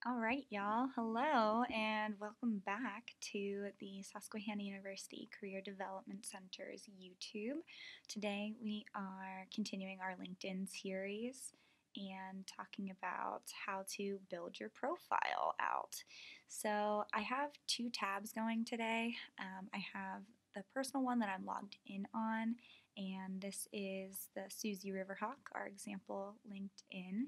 All right, y'all. Hello, and welcome back to the Susquehanna University Career Development Center's YouTube. Today, we are continuing our LinkedIn series and talking about how to build your profile out. So, I have two tabs going today. I have the personal one that I'm logged in on, and this is the Susie Riverhawk, our example LinkedIn.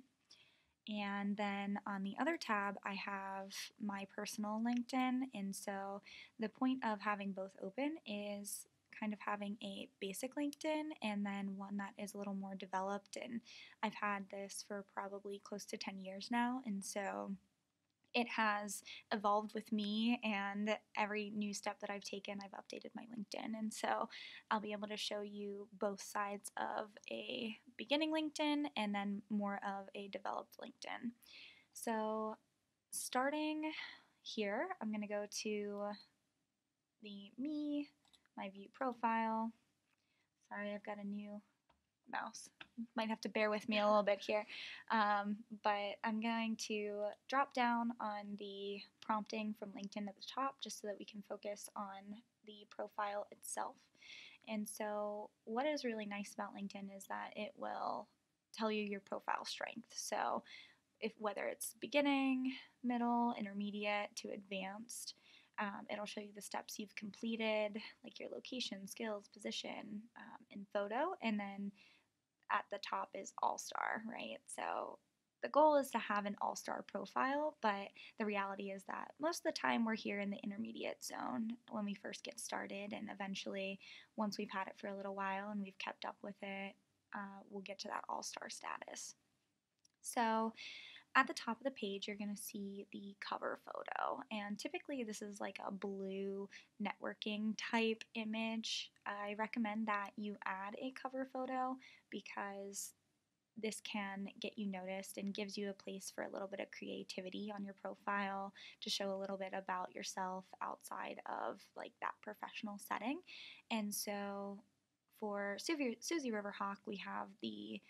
And then on the other tab, I have my personal LinkedIn. And so the point of having both open is kind of having a basic LinkedIn and then one that is a little more developed. And I've had this for probably close to 10 years now. And so it has evolved with me, and every new step that I've taken, I've updated my LinkedIn. And so I'll be able to show you both sides of a beginning LinkedIn and then more of a developed LinkedIn. So, starting here, I'm going to go to my view profile. Sorry, I've got a new mouse. Might have to bear with me a little bit here. But I'm going to drop down on the prompting from LinkedIn at the top just so that we can focus on the profile itself. And so, what is really nice about LinkedIn is that it will tell you your profile strength. So, if whether it's beginning, middle, intermediate to advanced, it'll show you the steps you've completed, like your location, skills, position, and photo, and then at the top is all-star, right? So the goal is to have an all-star profile, but the reality is that most of the time we're here in the intermediate zone when we first get started, and eventually, once we've had it for a little while and we've kept up with it, we'll get to that all-star status. So at the top of the page, you're going to see the cover photo, and typically this is like a blue networking type image. I recommend that you add a cover photo because this can get you noticed and gives you a place for a little bit of creativity on your profile to show a little bit about yourself outside of like that professional setting. And so for Susie Riverhawk, we have the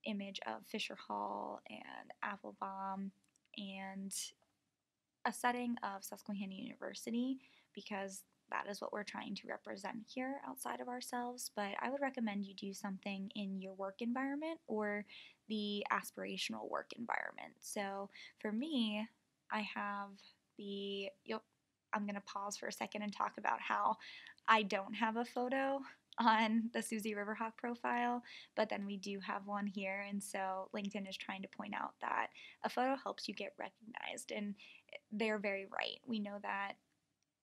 image of Fisher Hall and Applebaum and a setting of Susquehanna University because that is what we're trying to represent here outside of ourselves. But I would recommend you do something in your work environment or the aspirational work environment. So for me, I have I'm going to pause for a second and talk about how I don't have a photo on the Susie Riverhawk profile, but then we do have one here. And so LinkedIn is trying to point out that a photo helps you get recognized. And they're very right. We know that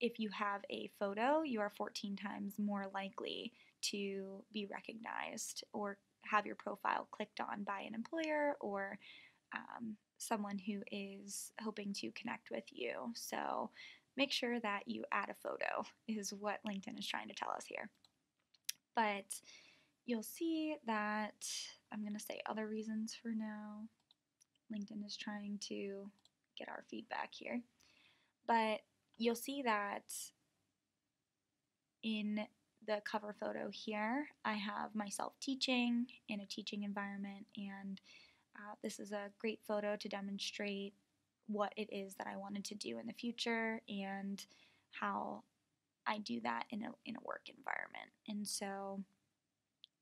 if you have a photo, you are 14 times more likely to be recognized or have your profile clicked on by an employer or someone who is hoping to connect with you. So make sure that you add a photo, is what LinkedIn is trying to tell us here. But you'll see that I'm going to say other reasons for now. LinkedIn is trying to get our feedback here. But you'll see that in the cover photo here, I have myself teaching in a teaching environment, and this is a great photo to demonstrate what it is that I wanted to do in the future and how I do that in a work environment. And so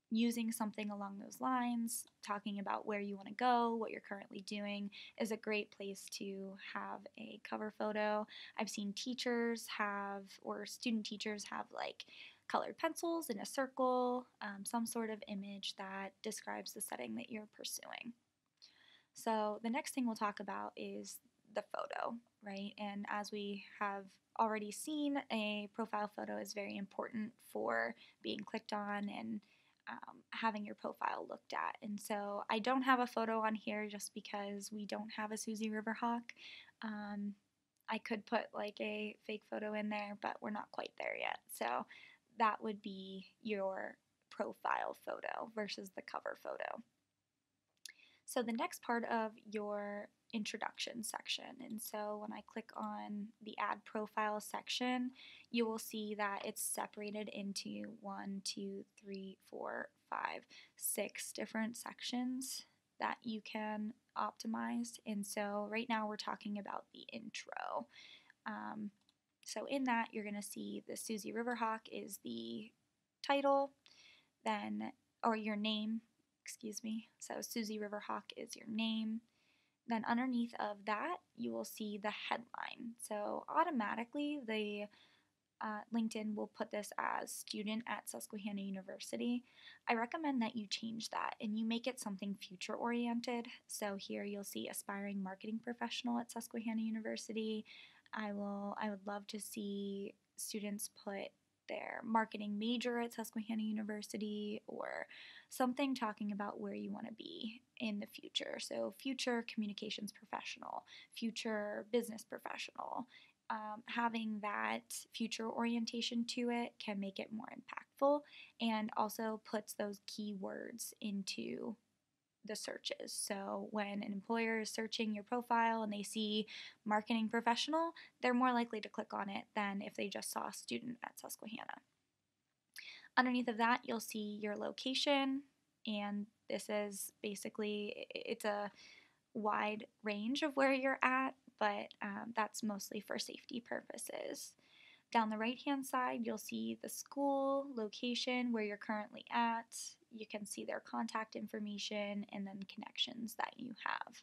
using something along those lines, talking about where you want to go, what you're currently doing, is a great place to have a cover photo. I've seen teachers have, or student teachers have, like colored pencils in a circle, some sort of image that describes the setting that you're pursuing. So the next thing we'll talk about is the photo, right? And as we have already seen, a profile photo is very important for being clicked on and having your profile looked at. And so I don't have a photo on here just because we don't have a Susie Riverhawk. I could put like a fake photo in there, but we're not quite there yet. So that would be your profile photo versus the cover photo. So the next part of your introduction section, and so when I click on the add profile section, you will see that it's separated into 1, 2, 3, 4, 5, 6 different sections. that you can optimize. And so right now we're talking about the intro. Um, so in that, you're going to see the Susie Riverhawk is the title, then, or your name, excuse me. So Susie Riverhawk is your name. Then underneath of that, you will see the headline. So automatically, the LinkedIn will put this as student at Susquehanna University. I recommend that you change that and you make it something future oriented. So here you'll see aspiring marketing professional at Susquehanna University. I would love to see students put their marketing major at Susquehanna University or something talking about where you want to be in the future. So future communications professional, future business professional, having that future orientation to it can make it more impactful and also puts those keywords into the searches. So when an employer is searching your profile and they see marketing professional, they're more likely to click on it than if they just saw student at Susquehanna. Underneath of that, you'll see your location, and this is basically, it's a wide range of where you're at, but that's mostly for safety purposes. Down the right hand side, you'll see the school, location, where you're currently at. You can see their contact information and then connections that you have.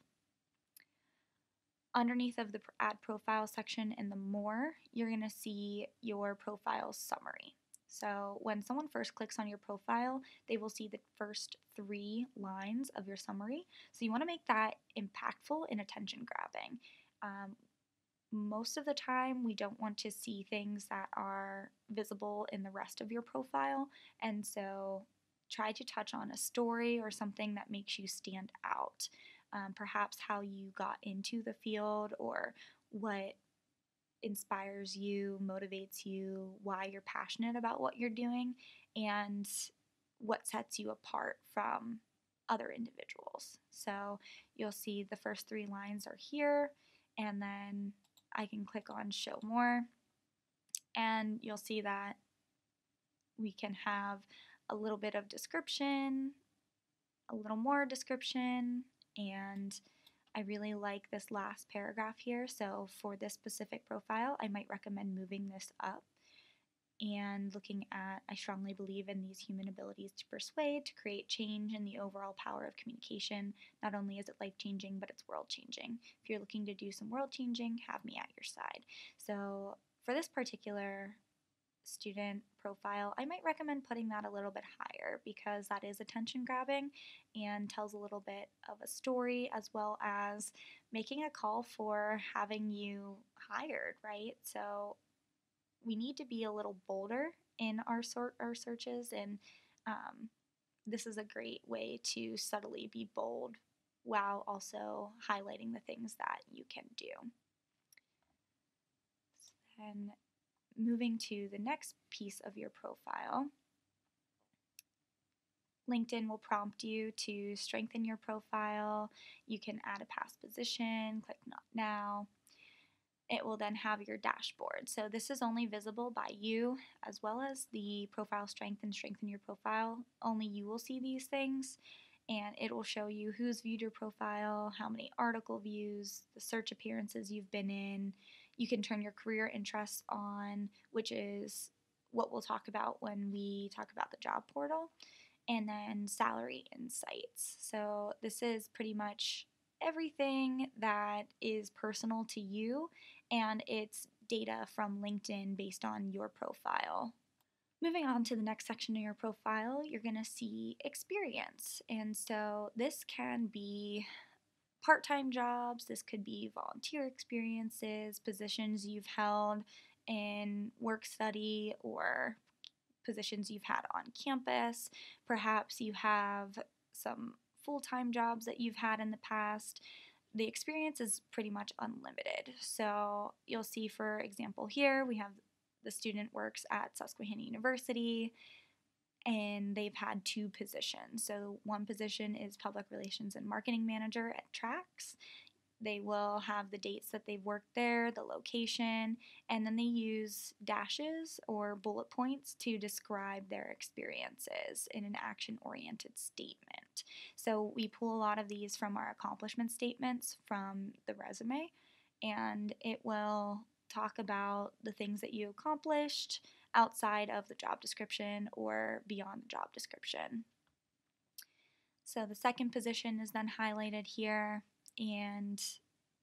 Underneath of the add profile section in the more, you're going to see your profile summary. So when someone first clicks on your profile, they will see the first 3 lines of your summary. So you want to make that impactful and attention grabbing. Most of the time, we don't want to see things that are visible in the rest of your profile, and so try to touch on a story or something that makes you stand out. Perhaps how you got into the field or what inspires you, motivates you, why you're passionate about what you're doing, and what sets you apart from other individuals. So you'll see the first 3 lines are here, and then I can click on show more, and you'll see that we can have a little bit of description, a little more description, and I really like this last paragraph here. So for this specific profile, I might recommend moving this up and looking at, I strongly believe in these human abilities to persuade, to create change, and the overall power of communication. Not only is it life-changing, but it's world-changing. If you're looking to do some world-changing, have me at your side. So for this particular student profile, I might recommend putting that a little bit higher because that is attention grabbing and tells a little bit of a story as well as making a call for having you hired, right? So we need to be a little bolder in our searches, and this is a great way to subtly be bold while also highlighting the things that you can do. And moving to the next piece of your profile, LinkedIn will prompt you to strengthen your profile. You can add a past position, click Not Now. It will then have your dashboard. So this is only visible by you as well as the profile strength and strengthen your profile. Only you will see these things, and it will show you who's viewed your profile, how many article views, the search appearances you've been in. You can turn your career interests on, which is what we'll talk about when we talk about the job portal, and then salary insights. So this is pretty much everything that is personal to you, and it's data from LinkedIn based on your profile. Moving on to the next section of your profile, you're going to see experience. And so this can be part-time jobs, this could be volunteer experiences, positions you've held in work study or positions you've had on campus. Perhaps you have some full-time jobs that you've had in the past. The experience is pretty much unlimited. So you'll see, for example, here we have the student works at Susquehanna University, and they've had 2 positions. So one position is public relations and marketing manager at Trax. They will have the dates that they've worked there, the location, and then they use dashes or bullet points to describe their experiences in an action-oriented statement. accomplishment. So we pull a lot of these from our accomplishment statements from the resume, and it will talk about the things that you accomplished outside of the job description or beyond the job description. So the second position is then highlighted here, and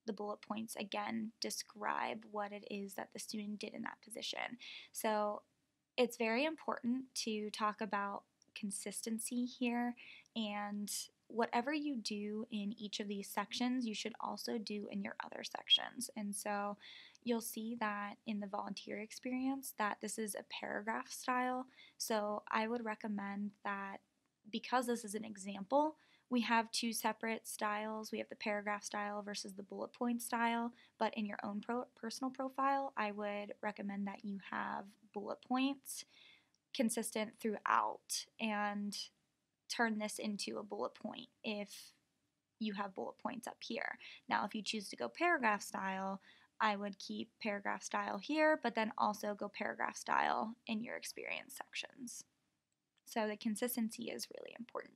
the bullet points again describe what it is that the student did in that position. So it's very important to talk about consistency here, and whatever you do in each of these sections, you should also do in your other sections. And so you'll see that in the volunteer experience that this is a paragraph style. So I would recommend that because this is an example, we have two separate styles. We have the paragraph style versus the bullet point style, but in your own personal profile, I would recommend that you have bullet points consistent throughout and turn this into a bullet point if you have bullet points up here. Now, if you choose to go paragraph style, I would keep paragraph style here, but then also go paragraph style in your experience sections. So the consistency is really important.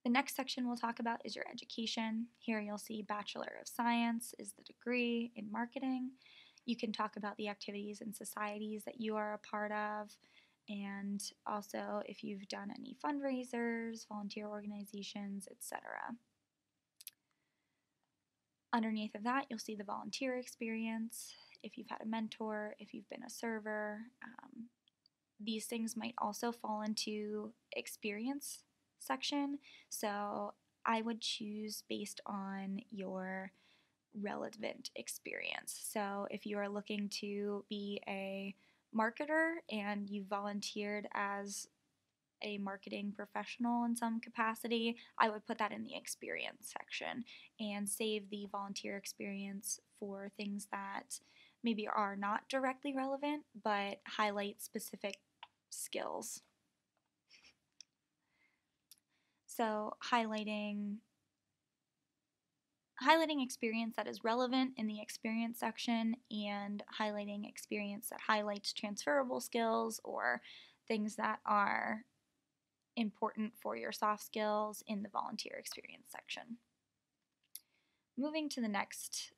The next section we'll talk about is your education. Here you'll see Bachelor of Science is the degree in marketing. You can talk about the activities and societies that you are a part of, and also if you've done any fundraisers, volunteer organizations, etc. Underneath of that, you'll see the volunteer experience, if you've had a mentor, if you've been a server. These things might also fall into experience section, so I would choose based on your relevant experience. So if you are looking to be a marketer and you volunteered as a marketing professional in some capacity, I would put that in the experience section and save the volunteer experience for things that maybe are not directly relevant but highlight specific skills. So highlighting experience that is relevant in the experience section and highlighting experience that highlights transferable skills or things that are important for your soft skills in the volunteer experience section. Moving to the next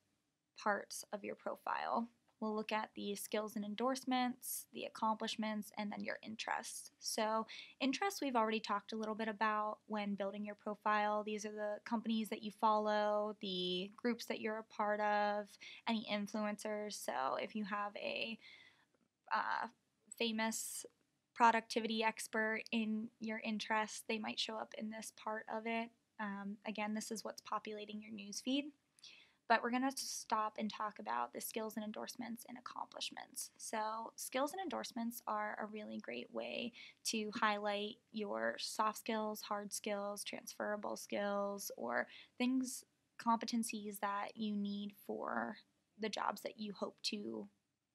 parts of your profile, we'll look at the skills and endorsements, the accomplishments, and then your interests. So interests we've already talked a little bit about when building your profile. These are the companies that you follow, the groups that you're a part of, any influencers. So if you have a famous productivity expert in your interests, they might show up in this part of it. Again, this is what's populating your newsfeed. But we're going to stop and talk about the skills and endorsements and accomplishments. So skills and endorsements are a really great way to highlight your soft skills, hard skills, transferable skills, or things, competencies that you need for the jobs that you hope to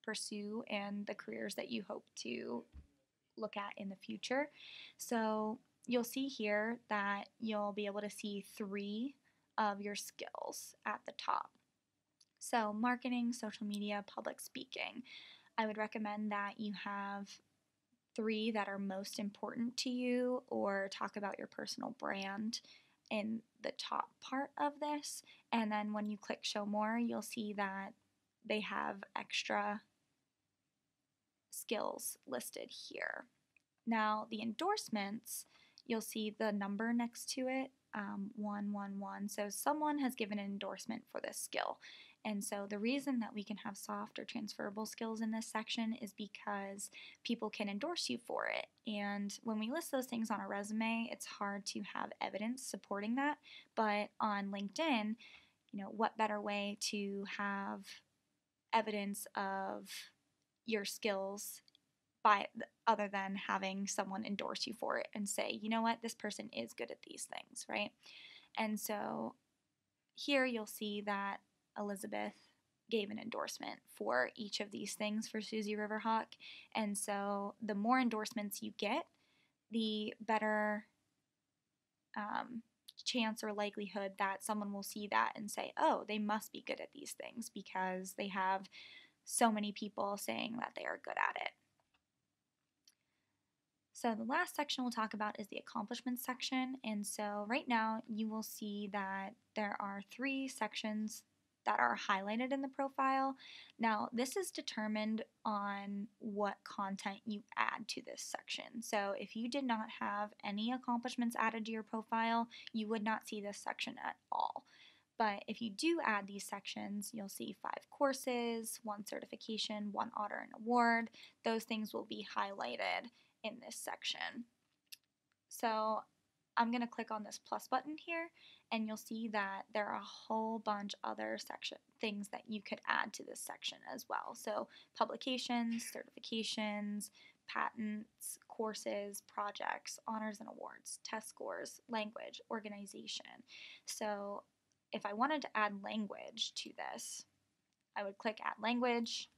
pursue and the careers that you hope to look at in the future. So you'll see here that you'll be able to see 3 of your skills at the top. So marketing, social media, public speaking. I would recommend that you have 3 that are most important to you or talk about your personal brand in the top part of this. And then when you click show more, you'll see that they have extra skills listed here. Now, the endorsements, you'll see the number next to it, 111. So someone has given an endorsement for this skill. And so the reason that we can have soft or transferable skills in this section is because people can endorse you for it. And when we list those things on a resume, it's hard to have evidence supporting that. But on LinkedIn, what better way to have evidence of your skills other than having someone endorse you for it and say, you know what, this person is good at these things, right? And so here you'll see that Elizabeth gave an endorsement for each of these things for Susie Riverhawk. And so the more endorsements you get, the better chance or likelihood that someone will see that and say, oh, they must be good at these things because they have so many people saying that they are good at it. So the last section we'll talk about is the accomplishments section. And so right now you will see that there are 3 sections that are highlighted in the profile. Now this is determined on what content you add to this section. So if you did not have any accomplishments added to your profile, you would not see this section at all. But if you do add these sections, you'll see 5 courses, 1 certification, 1 honor and award. Those things will be highlighted in this section. So I'm going to click on this plus button here, and you'll see that there are a whole bunch other things that you could add to this section as well. So publications, certifications, patents, courses, projects, honors and awards, test scores, language, organization. So if I wanted to add language to this, I would click add language.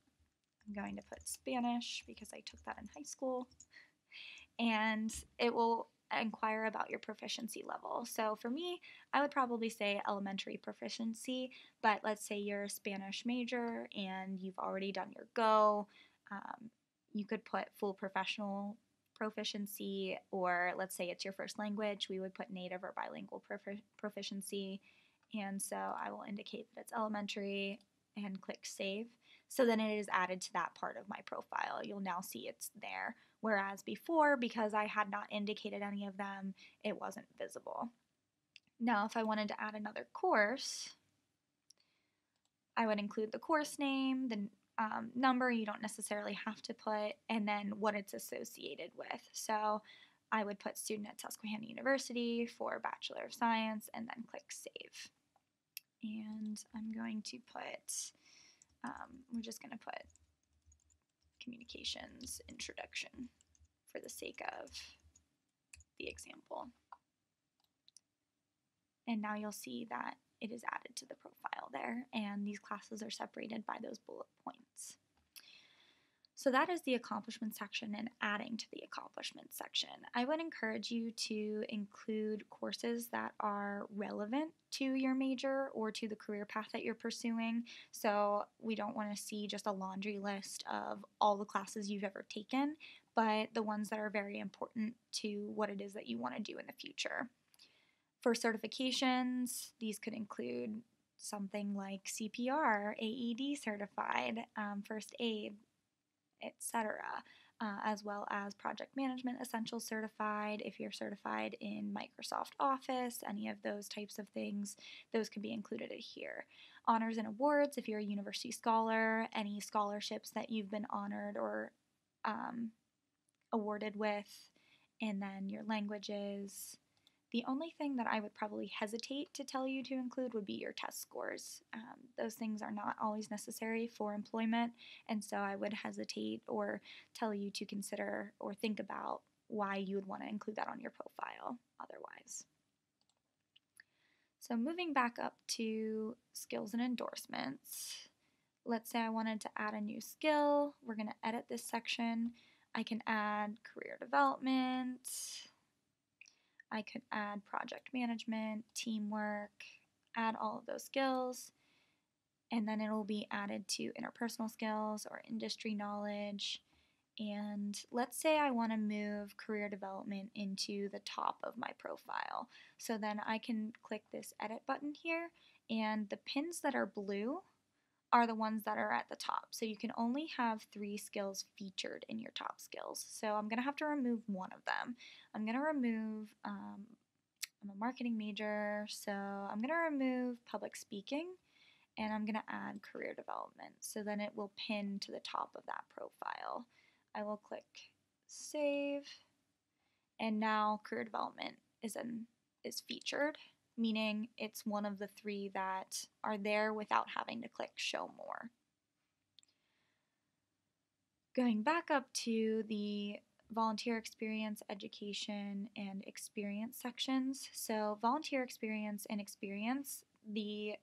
I'm going to put Spanish because I took that in high school, and it will inquire about your proficiency level. So for me, I would probably say elementary proficiency, but let's say you're a Spanish major and you've already done your Go, you could put full professional proficiency, or let's say it's your first language, we would put native or bilingual proficiency. And so I will indicate that it's elementary and click save. So then it is added to that part of my profile. You'll now see it's there. Whereas before, because I had not indicated any of them, it wasn't visible. Now, if I wanted to add another course, I would include the course name, the number you don't necessarily have to put, and then what it's associated with. So I would put student at Susquehanna University for Bachelor of Science, and then click save. And I'm going to put, we're just going to put communications introduction for the sake of the example. And now you'll see that it is added to the profile there, and these classes are separated by those bullet points. So that is the accomplishment section and adding to the accomplishment section. I would encourage you to include courses that are relevant to your major or to the career path that you're pursuing. So we don't want to see just a laundry list of all the classes you've ever taken, but the ones that are very important to what it is that you want to do in the future. For certifications, these could include something like CPR, AED certified, first aid, etc., as well as project management essentials certified. If you're certified in Microsoft Office, any of those types of things, those can be included here. Honors and awards, if you're a university scholar, any scholarships that you've been honored or awarded with, and then your languages. The only thing that I would probably hesitate to tell you to include would be your test scores. Those things are not always necessary for employment, and so I would hesitate or tell you to consider or think about why you would want to include that on your profile otherwise. So moving back up to skills and endorsements, let's say I wanted to add a new skill. We're going to edit this section. I can add career development. I could add project management, teamwork, add all of those skills, and then it'll be added to interpersonal skills or industry knowledge. And let's say I want to move career development into the top of my profile. So then I can click this edit button here, and the pins that are blue are the ones that are at the top. So you can only have 3 skills featured in your top skills. So I'm going to have to remove one of them. I'm going to remove, I'm a marketing major, so I'm going to remove public speaking, and I'm going to add career development. So then it will pin to the top of that profile. I will click save, and now career development is featured, meaning it's one of the 3 that are there without having to click show more. Going back up to the volunteer experience, education, and experience sections. So volunteer experience and experience, the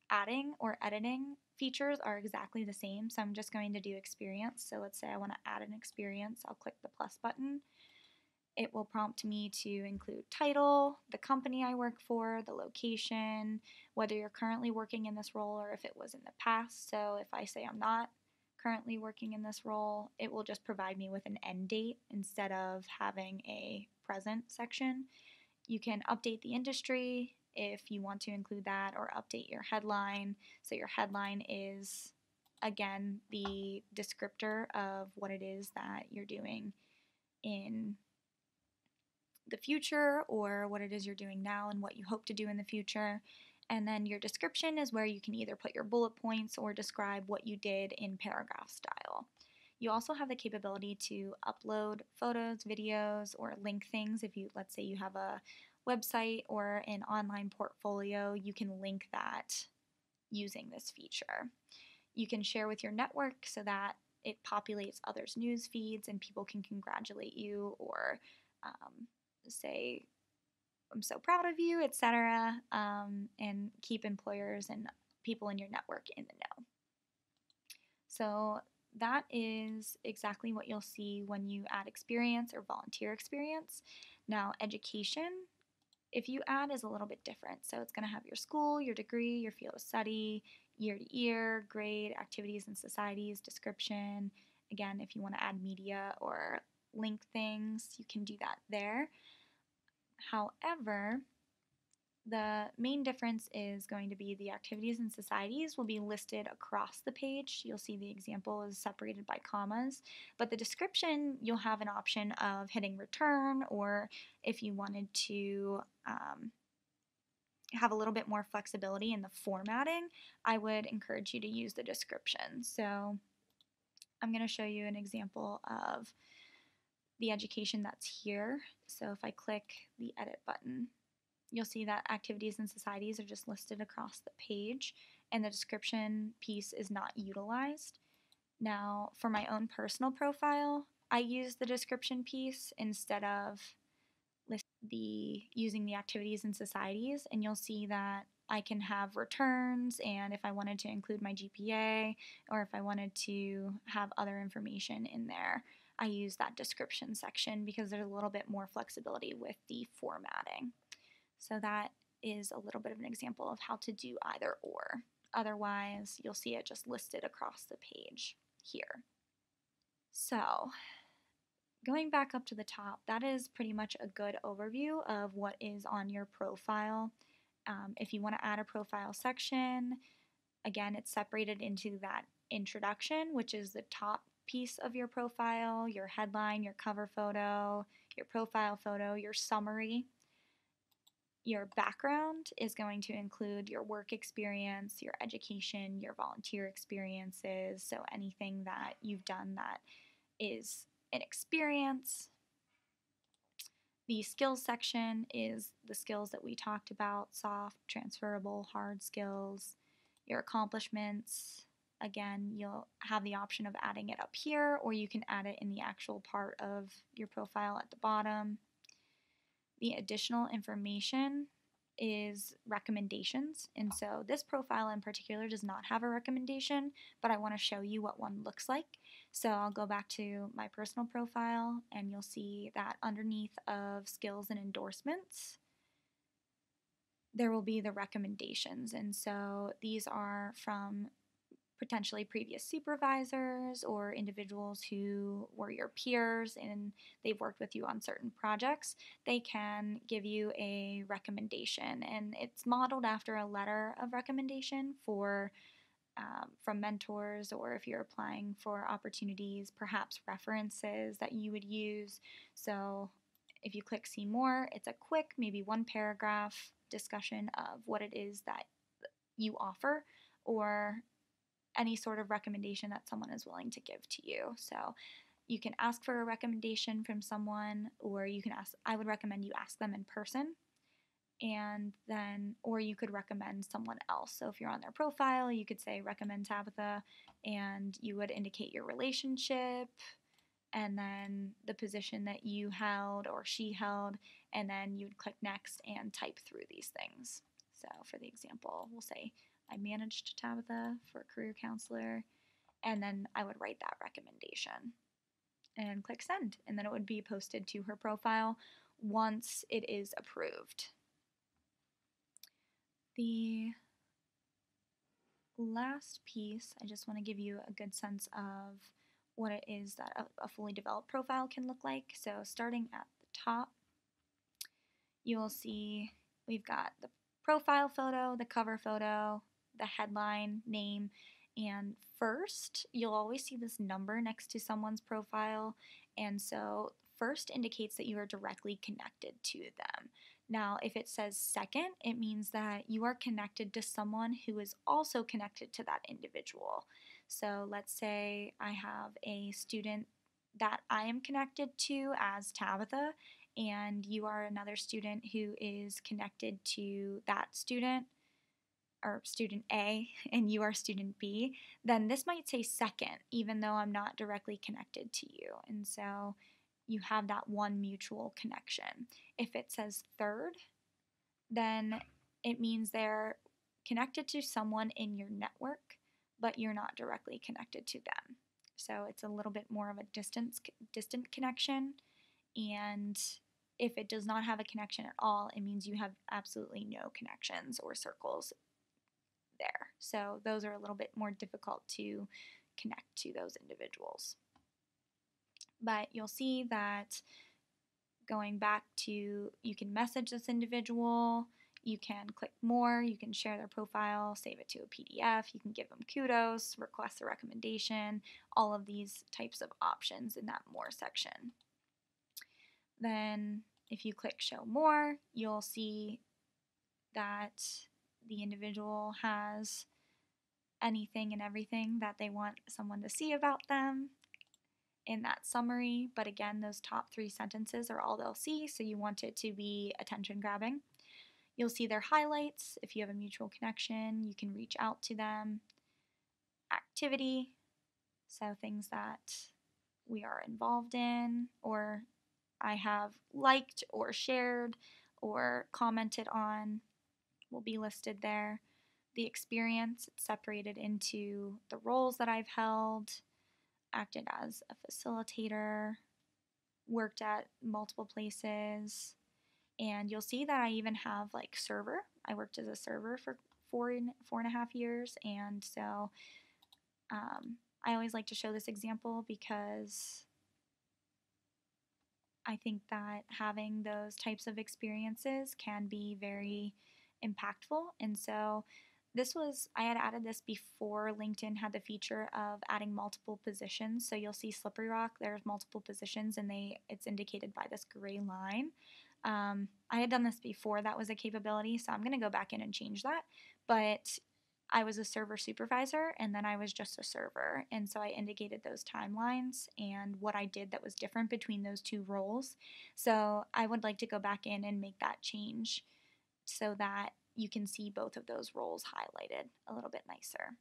adding or editing features are exactly the same. So I'm just going to do experience. So let's say I want to add an experience. I'll click the plus button. It will prompt me to include title, the company I work for, the location, whether you're currently working in this role or if it was in the past. So if I say I'm not currently working in this role, it will just provide me with an end date instead of having a present section. You can update the industry if you want to include that, or update your headline. So your headline is, again, the descriptor of what it is that you're doing in the future, or what it is you're doing now and what you hope to do in the future. And then your description is where you can either put your bullet points or describe what you did in paragraph style. You also have the capability to upload photos, videos, or link things. If you, let's say you have a website or an online portfolio, you can link that using this feature. You can share with your network so that it populates others' news feeds and people can congratulate you, or say, I'm so proud of you, etc., and keep employers and people in your network in the know. So that is exactly what you'll see when you add experience or volunteer experience. Now, education, if you add, is a little bit different. So it's going to have your school, your degree, your field of study, year to year, grade, activities and societies, description. Again, if you want to add media or link things, you can do that there. However, the main difference is going to be the activities and societies will be listed across the page. You'll see the example is separated by commas, but the description, you'll have an option of hitting return, or if you wanted to have a little bit more flexibility in the formatting, I would encourage you to use the description. So I'm going to show you an example of the education that's here. So if I click the edit button, you'll see that activities and societies are just listed across the page, and the description piece is not utilized. Now, for my own personal profile, I use the description piece instead of using the activities and societies, and you'll see that I can have returns, and if I wanted to include my GPA, or if I wanted to have other information in there, I use that description section because there's a little bit more flexibility with the formatting. So that is a little bit of an example of how to do either or. Otherwise, you'll see it just listed across the page here. So going back up to the top, that is pretty much a good overview of what is on your profile. If you want to add a profile section, again, it's separated into that introduction, which is the top piece of your profile, your headline, your cover photo, your profile photo, your summary. Your background is going to include your work experience, your education, your volunteer experiences, so anything that you've done that is an experience. The skills section is the skills that we talked about: soft, transferable, hard skills. Your accomplishments, again, you'll have the option of adding it up here, or you can add it in the actual part of your profile at the bottom. The additional information is recommendations, and so this profile in particular does not have a recommendation, but I want to show you what one looks like. So I'll go back to my personal profile, and you'll see that underneath of skills and endorsements, there will be the recommendations, and so these are from potentially previous supervisors or individuals who were your peers and they've worked with you on certain projects. They can give you a recommendation, and it's modeled after a letter of recommendation for from mentors, or if you're applying for opportunities, perhaps references that you would use. So if you click see more, it's a quick, maybe one paragraph discussion of what it is that you offer, or any sort of recommendation that someone is willing to give to you. So you can ask for a recommendation from someone, or you can ask, I would recommend you ask them in person, and then, or you could recommend someone else. So if you're on their profile, you could say recommend Tabitha, and you would indicate your relationship, and then the position that you held or she held, and then you would click next and type through these things. So for the example, we'll say I managed Tabitha for a career counselor, and then I would write that recommendation and click send, and then it would be posted to her profile once it is approved. The last piece, I just want to give you a good sense of what it is that a fully developed profile can look like. So starting at the top, you will see we've got the profile photo, the cover photo, the headline, name, and first, you'll always see this number next to someone's profile. And so, first indicates that you are directly connected to them. Now, if it says second, it means that you are connected to someone who is also connected to that individual. So, let's say I have a student that I am connected to as Tabitha, and you are another student who is connected to that student or student A and you are student B, then this might say second, even though I'm not directly connected to you. And so you have that one mutual connection. If it says third, then it means they're connected to someone in your network, but you're not directly connected to them. So it's a little bit more of a distant connection. And if it does not have a connection at all, it means you have absolutely no connections or circles there. So those are a little bit more difficult to connect to those individuals. But you'll see that going back to, you can message this individual, you can click more, you can share their profile, save it to a PDF, you can give them kudos, request a recommendation, all of these types of options in that more section. Then if you click show more, you'll see that the individual has anything and everything that they want someone to see about them in that summary. But again, those top 3 sentences are all they'll see, so you want it to be attention grabbing. You'll see their highlights. If you have a mutual connection, you can reach out to them. Activity, so things that we are involved in, or I have liked or shared or commented on, will be listed there. The experience, it's separated into the roles that I've held, acted as a facilitator, worked at multiple places, and you'll see that I even have like server. I worked as a server for four and a half years, and so I always like to show this example because I think that having those types of experiences can be very impactful. And so I had added this before LinkedIn had the feature of adding multiple positions. So you'll see Slippery Rock, there's multiple positions and it's indicated by this gray line. I had done this before that was a capability, so I'm going to go back in and change that. But I was a server supervisor and then I was just a server. And so I indicated those timelines and what I did that was different between those 2 roles. So I would like to go back in and make that change so that you can see both of those roles highlighted a little bit nicer.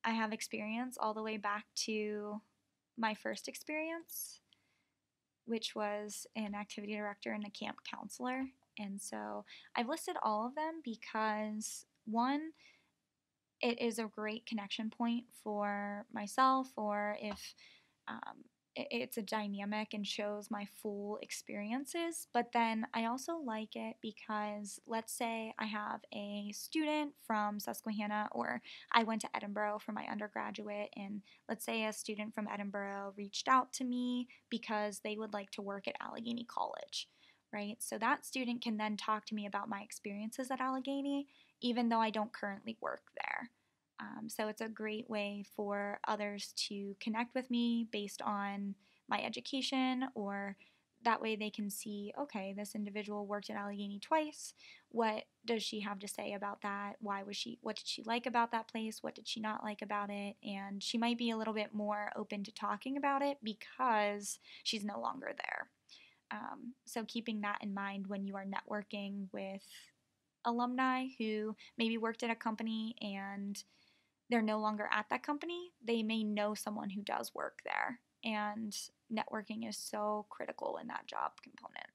I have experience all the way back to my first experience, which was an activity director and a camp counselor. And so I've listed all of them because, one, it is a great connection point for myself, or if it's a dynamic and shows my full experiences. But then I also like it because, let's say I have a student from Susquehanna, or I went to Edinburgh for my undergraduate, and let's say a student from Edinburgh reached out to me because they would like to work at Allegheny College, right? So that student can then talk to me about my experiences at Allegheny, even though I don't currently work there. So it's a great way for others to connect with me based on my education, or that way they can see, okay, this individual worked at Allegheny twice. What does she have to say about that? What did she like about that place? What did she not like about it? And she might be a little bit more open to talking about it because she's no longer there. So keeping that in mind when you are networking with alumni who maybe worked at a company and they're no longer at that company, they may know someone who does work there. And networking is so critical in that job component.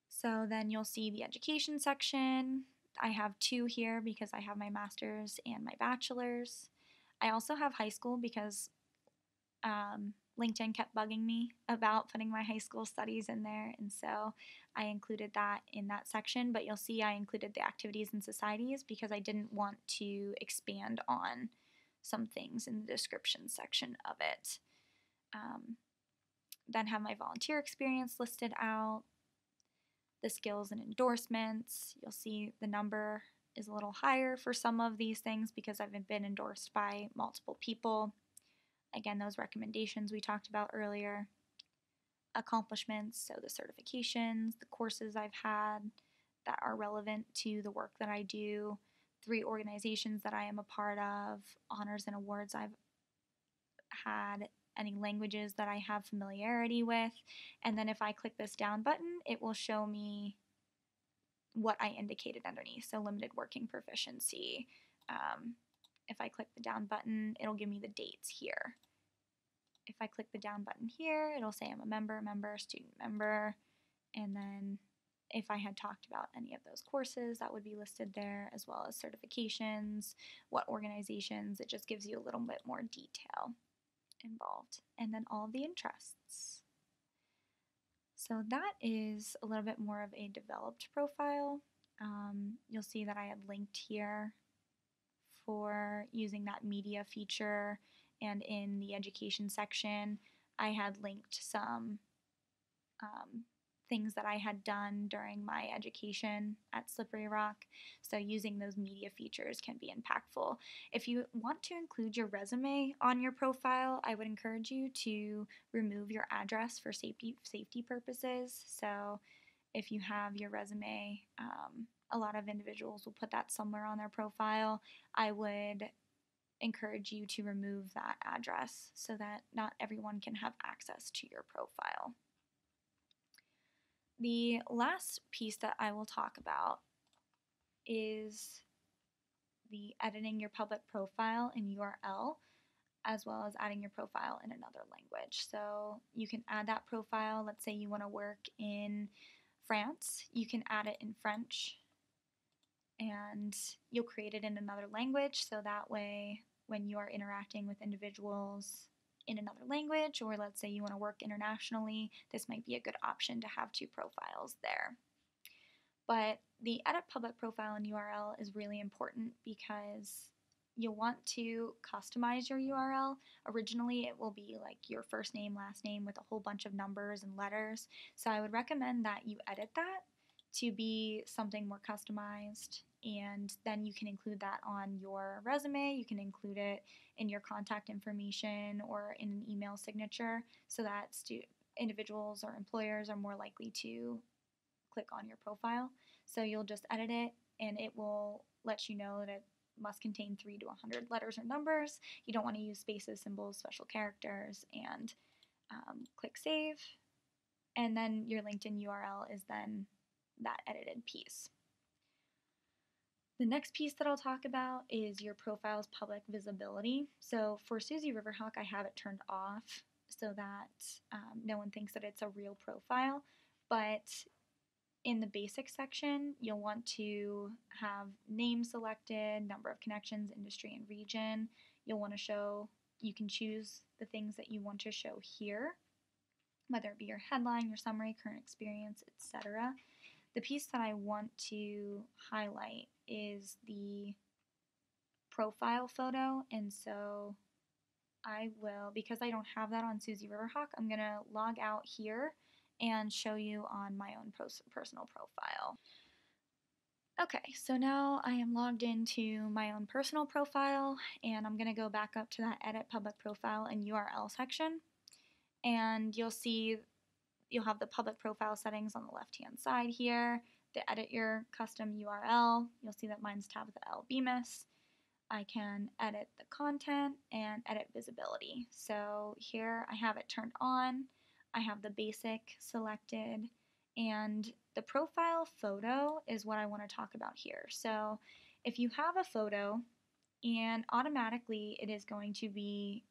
So then you'll see the education section. I have 2 here because I have my master's and my bachelor's. I also have high school because LinkedIn kept bugging me about putting my high school studies in there, and so I included that in that section. But you'll see I included the activities and societies because I didn't want to expand on some things in the description section of it. Then have my volunteer experience listed out, the skills and endorsements. You'll see the number is a little higher for some of these things because I've been endorsed by multiple people. Again, those recommendations we talked about earlier. Accomplishments, so the certifications, the courses I've had that are relevant to the work that I do, 3 organizations that I am a part of, honors and awards I've had, any languages that I have familiarity with, and then if I click this down button, it will show me what I indicated underneath, so limited working proficiency. If I click the down button, it'll give me the dates here. If I click the down button here, it'll say I'm a member, student member, and then if I had talked about any of those courses, that would be listed there, as well as certifications, what organizations. It just gives you a little bit more detail involved, and then all of the interests. So that is a little bit more of a developed profile. You'll see that I had linked here for using that media feature, and in the education section I had linked some things that I had done during my education at Slippery Rock. So using those media features can be impactful. If you want to include your resume on your profile, I would encourage you to remove your address for safety purposes. So if you have your resume, a lot of individuals will put that somewhere on their profile. I would encourage you to remove that address so that not everyone can have access to your profile. The last piece that I will talk about is the editing your public profile in URL, as well as adding your profile in another language. So you can add that profile. Let's say you want to work in France. You can add it in French, and you'll create it in another language, so that way when you are interacting with individuals in another language, or let's say you want to work internationally, this might be a good option to have 2 profiles there. But the edit public profile in URL is really important because you'll want to customize your URL. Originally, it will be like your first name, last name with a whole bunch of numbers and letters. So I would recommend that you edit that to be something more customized, and then you can include that on your resume. You can include it in your contact information or in an email signature so that individuals or employers are more likely to click on your profile. So you'll just edit it, and it will let you know that it must contain 3 to 100 letters or numbers. You don't want to use spaces, symbols, special characters, and click save. And then your LinkedIn URL is then that edited piece. The next piece that I'll talk about is your profile's public visibility. So for Susie Riverhawk, I have it turned off so that no one thinks that it's a real profile. But in the basics section, you'll want to have name selected, number of connections, industry and region. You'll want to show, you can choose the things that you want to show here, whether it be your headline, your summary, current experience, etc. The piece that I want to highlight is the profile photo, and so I will, because I don't have that on Susie Riverhawk, I'm going to log out here and show you on my own personal profile. Okay, so now I am logged into my own personal profile, and I'm going to go back up to that edit public profile and URL section, and you'll see you'll have the public profile settings on the left hand side here, the edit your custom URL. You'll see that mine's Tabitha L. Bemis. I can edit the content and edit visibility. So here I have it turned on. I have the basic selected, and the profile photo is what I want to talk about here. So if you have a photo, and automatically it is going to be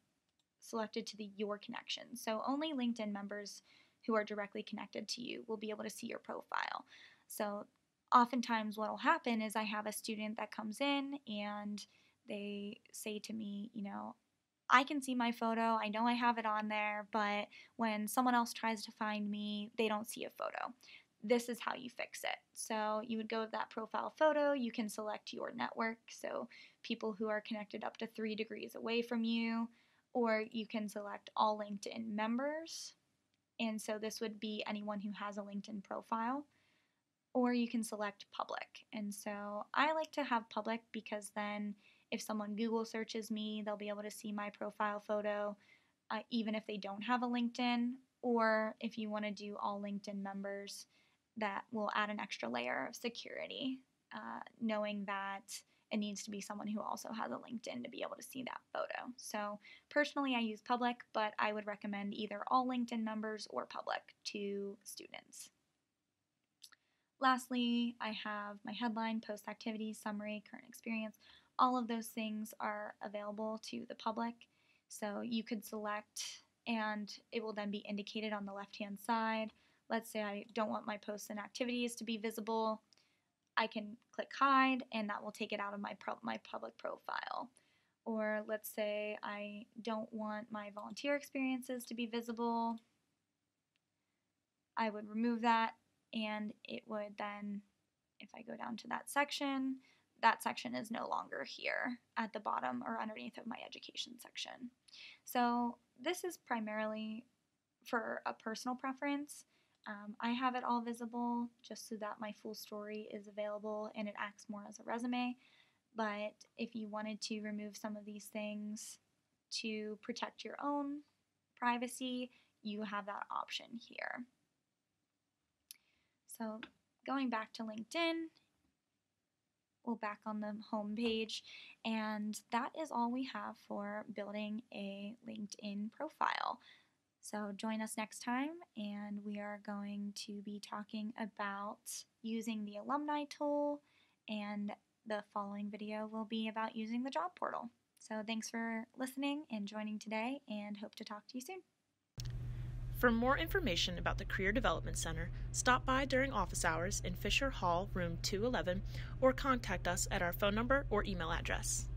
selected to the Your Connections. So only LinkedIn members who are directly connected to you will be able to see your profile. So oftentimes what will happen is I have a student that comes in and they say to me, you know, I can see my photo, I know I have it on there, but when someone else tries to find me, they don't see a photo. This is how you fix it. So you would go with that profile photo, you can select your network, so people who are connected up to 3 degrees away from you, or you can select all LinkedIn members, and so this would be anyone who has a LinkedIn profile, or you can select public. And so I like to have public because then if someone Google searches me, they'll be able to see my profile photo, even if they don't have a LinkedIn, or if you want to do all LinkedIn members, that will add an extra layer of security, knowing that it needs to be someone who also has a LinkedIn to be able to see that photo. So personally, I use public, but I would recommend either all LinkedIn members or public to students. Lastly, I have my headline, post activity, summary, current experience. All of those things are available to the public. So you could select, and it will then be indicated on the left-hand side. Let's say I don't want my posts and activities to be visible. I can click hide, and that will take it out of my public profile. Or let's say I don't want my volunteer experiences to be visible. I would remove that, and it would then, if I go down to that section is no longer here at the bottom or underneath of my education section. So this is primarily for a personal preference. I have it all visible just so that my full story is available and it acts more as a resume. But if you wanted to remove some of these things to protect your own privacy, you have that option here. So going back to LinkedIn, we're back on the home page, and that is all we have for building a LinkedIn profile. So join us next time, and we are going to be talking about using the alumni tool, and the following video will be about using the job portal. So thanks for listening and joining today, and hope to talk to you soon. For more information about the Career Development Center, stop by during office hours in Fisher Hall, room 211, or contact us at our phone number or email address.